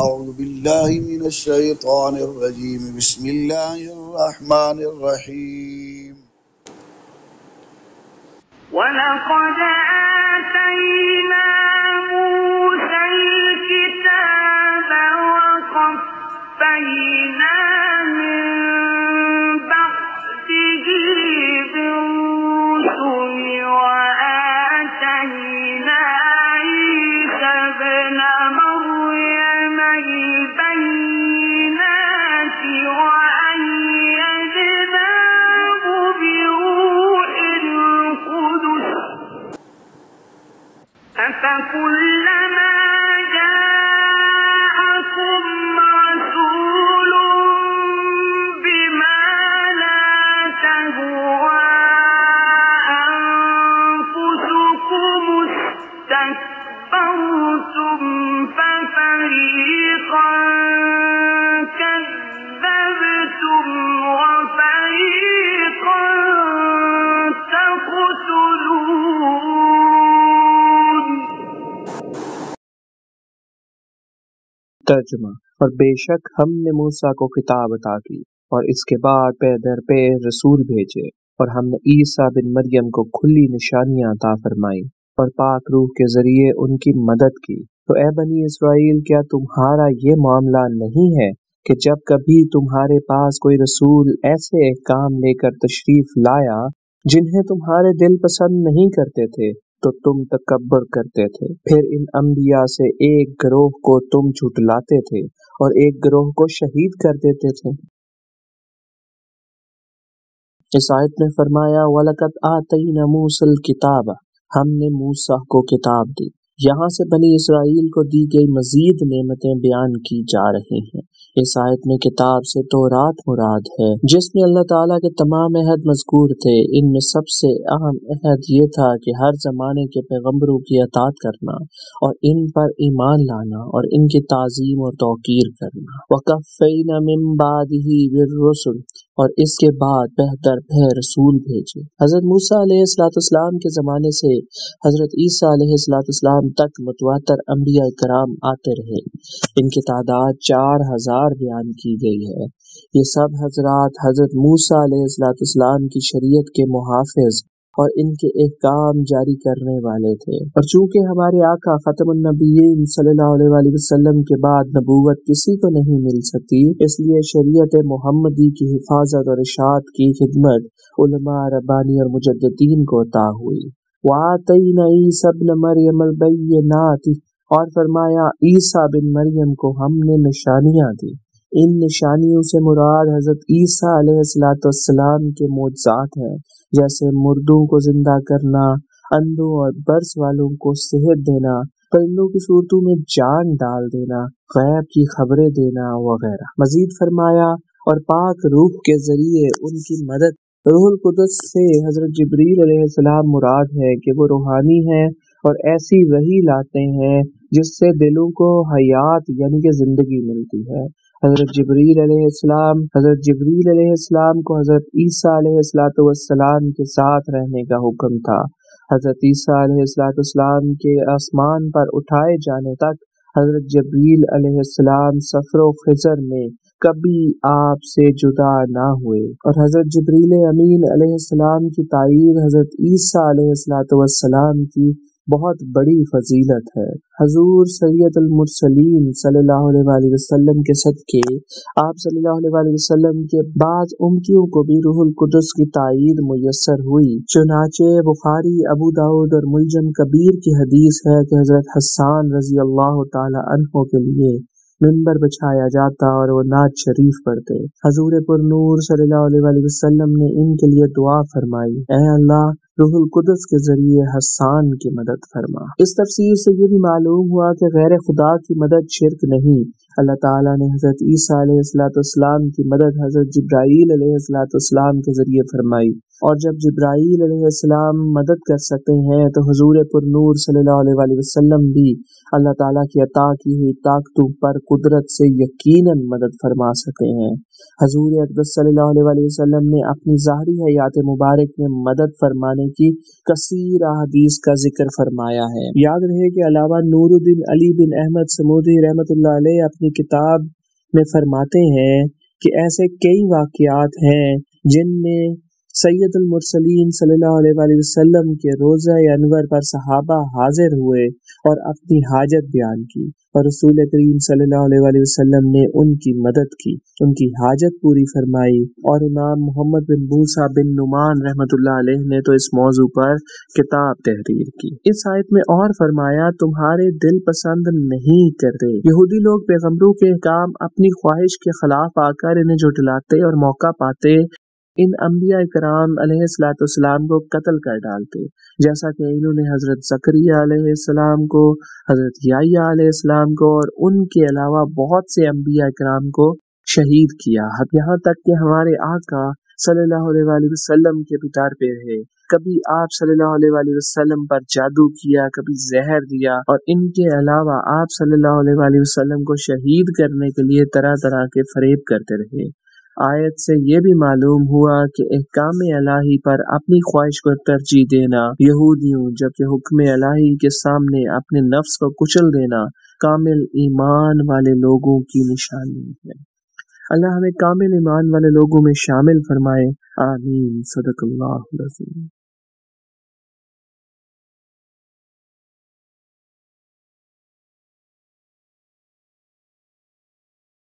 أعوذ بالله من الشيطان الرجيم بسم الله الرحمن الرحيم ولقد آتينا موسى الكتاب وقفينا من بعده بالرسل وآتينا عيسى ابن مريم البينات وأيدناه بروح القدس أفكلما جاءكم رسول بما لا تهوى أنفسكم استكبرتم ففريقا كذبتم وفريقا تقتلون. ترجمہ: اور بے شک ہم نے موسیٰ کو کتاب عطا کی اور اس کے بعد پے در پے رسول بھیجے، اور ہم نے عیسیٰ بن مریم کو کھلی نشانیاں عطا فرمائیں اور پاک روح کے ذریعے ان کی مدد کی۔ تو اے بنی اسرائیل، کیا تمہارا یہ معاملہ نہیں ہے کہ جب کبھی تمہارے پاس کوئی رسول ایسے احکام لے کر تشریف لایا جنہیں تمہارے دل پسند نہیں کرتے تھے تو تم تکبر کرتے تھے، پھر ان انبیاء سے ایک گروہ کو تم جھٹلاتے تھے اور ایک گروہ کو شہید کر دیتے تھے۔ اس آیت میں فرمایا وَلَقَدْ آتَيْنَا مُوسَى الْكِتَابَ، ہم نے موسیٰ کو کتاب دی۔ یہاں سے بنی اسرائیل کو دی گئی مزید نعمتیں بیان کی جا رہی ہیں۔ اس آیت میں کتاب سے تورات مراد ہے، جس میں اللہ تعالیٰ کے تمام عہد مذکور تھے۔ ان میں سب سے اہم عہد یہ تھا کہ ہر زمانے کے پیغمبروں کی اطاعت کرنا اور ان پر ایمان لانا اور ان کی تعظیم اور توقیر کرنا۔ وَقَفَّيْنَا مِن بَعْدِهِ بِالرُّسُلِ، اور اس کے بعد بہتر پہ رسول بھیجے۔ حضرت موسیٰ علیہ السلام کے زمانے سے حضرت عیسیٰ علیہ السلام تک متواتر انبیاء کرام آتے رہے۔ ان کی تعداد 4000 بیان کی گئی ہے۔ یہ سب حضرات حضرت موسیٰ علیہ السلام کی شریعت کے محافظ اور ان کے احکام جاری کرنے والے تھے، اور چونکہ ہمارے آقا ختم النبیین صلی اللہ علیہ وسلم کے بعد نبوت کسی کو نہیں مل سکتی، اس لیے شریعت محمدی کی حفاظت اور اشاعت کی خدمت علماء ربانی اور مجددین کو عطا ہوئی۔ وَآتَيْنَا عِیسَى ابْنَ مَرْیَمَ الْبَیِّنَاتِ، اور فرمایا عیسیٰ بن مریم کو ہم نے نشانیاں دی۔ ان نشانیوں سے مراد حضرت عیسیٰ علیہ السلام کے معجزات ہیں، جیسے مردوں کو زندہ کرنا، اندھوں اور برس والوں کو صحت دینا، پرندوں کی صورتوں میں جان ڈال دینا، غیب کی خبریں دینا وغیرہ۔ مزید فرمایا اور پاک روح کے ذریعے ان کی مدد۔ روح القدس سے حضرت جبریل علیہ السلام مراد ہے کہ وہ روحانی ہیں اور ایسی وحی لاتے ہیں جس سے دلوں کو حیات یعنی کہ زندگی ملتی ہے۔ حضرت جبریل علیہ السلام کو حضرت عیسیٰ علیہ السلام کے ساتھ رہنے کا حکم تھا۔ حضرت عیسیٰ علیہ السلام کے آسمان پر اٹھائے جانے تک حضرت جبریل علیہ السلام سفر و خضر میں کبھی آپ سے جدا نہ ہوئے، اور حضرت جبریل امین علیہ السلام کی تائید حضرت عیسیٰ علیہ السلام کی بہت بڑی فضیلت ہے۔ حضور سید المرسلین صلی اللہ علیہ وسلم کے صدقے آپ صلی اللہ علیہ وسلم کے بعض امتیوں کو بھی روح القدس کی تائید میسر ہوئی۔ چنانچہ بخاری، ابو داؤد اور معجم کبیر کی حدیث ہے کہ حضرت حسان رضی اللہ تعالی عنہ کے لیے ممبر بچھایا جاتا اور وہ نعت شریف پڑھتے۔ حضور پر نور صلی اللہ علیہ وسلم نے ان کے لیے دعا فرمائی، اے اللہ روح القدس کے ذریعے حسان کی مدد فرما۔ اس تفسیر سے یہ بھی معلوم ہوا کہ غیر خدا کی مدد شرک نہیں۔ اللہ تعالیٰ نے حضرت عیسیٰ علیہ السلام کی مدد حضرت جبرائیل علیہ السلام کے ذریعے فرمائی، اور جب جبرائیل علیہ السلام مدد کر سکتے ہیں تو حضور پر نور صلی اللہ علیہ وسلم بھی اللہ تعالیٰ کی عطا کی ہوئی طاقتوں پر قدرت سے یقیناً مدد فرما سکتے ہیں۔ حضور اقدس صلی اللہ علیہ وسلم نے اپنی ظاہری حیات مبارک میں مدد فرمانے کرنے کی کثیر احادیث کا ذکر فرمایا ہے۔ یاد رہے کہ علاوہ نور الدین علی بن احمد سمودی رحمۃ اللہ علیہ اپنی کتاب میں فرماتے ہیں کہ ایسے کئی واقعات ہیں جن میں سید المرسلین صلی اللہ علیہ وآلہ وسلم کے روضہ انور پر صحابہ حاضر ہوئے اور اپنی حاجت بیان کی، اور رسول کریم صلی اللہ علیہ وآلہ وسلم نے ان کی مدد کی، ان کی حاجت پوری فرمائی۔ اور امام محمد بن موسیٰ بن نعمان رحمۃ اللہ علیہ نے تو اس موضوع پر کتاب تحریر کی۔ اس آیت میں اور فرمایا تمہارے دل پسند نہیں کرتے۔ یہودی لوگ پیغمبروں کے احکام اپنی خواہش کے خلاف آ کر انہیں جھٹلاتے اور موقع پاتے ان انبیاء کرام علیہ السلام کو قتل کر ڈالتے، جیسا کہ انہوں نے حضرت زکریا علیہ السلام کو، حضرت یحییٰ علیہ السلام کو اور ان کے علاوہ بہت سے انبیاء کرام کو شہید کیا، یہاں تک کہ ہمارے آقا صلی اللہ علیہ وآلہ وسلم کے بھی در پہ رہے۔ کبھی آپ صلی اللہ علیہ وآلہ وسلم پر جادو کیا، کبھی زہر دیا، اور ان کے علاوہ آپ صلی اللہ علیہ وآلہ وسلم کو شہید کرنے کے لیے طرح طرح کے فریب کرتے رہے۔ آیت سے یہ بھی معلوم ہوا کہ احکام الہی پر اپنی خواہش کو ترجیح دینا یہودیوں، جبکہ حکم الہی کے سامنے اپنے نفس کو کچل دینا کامل ایمان والے لوگوں کی نشانی ہے۔ اللہ ہمیں کامل ایمان والے لوگوں میں شامل فرمائے، آمین۔ صدق اللہ العظیم۔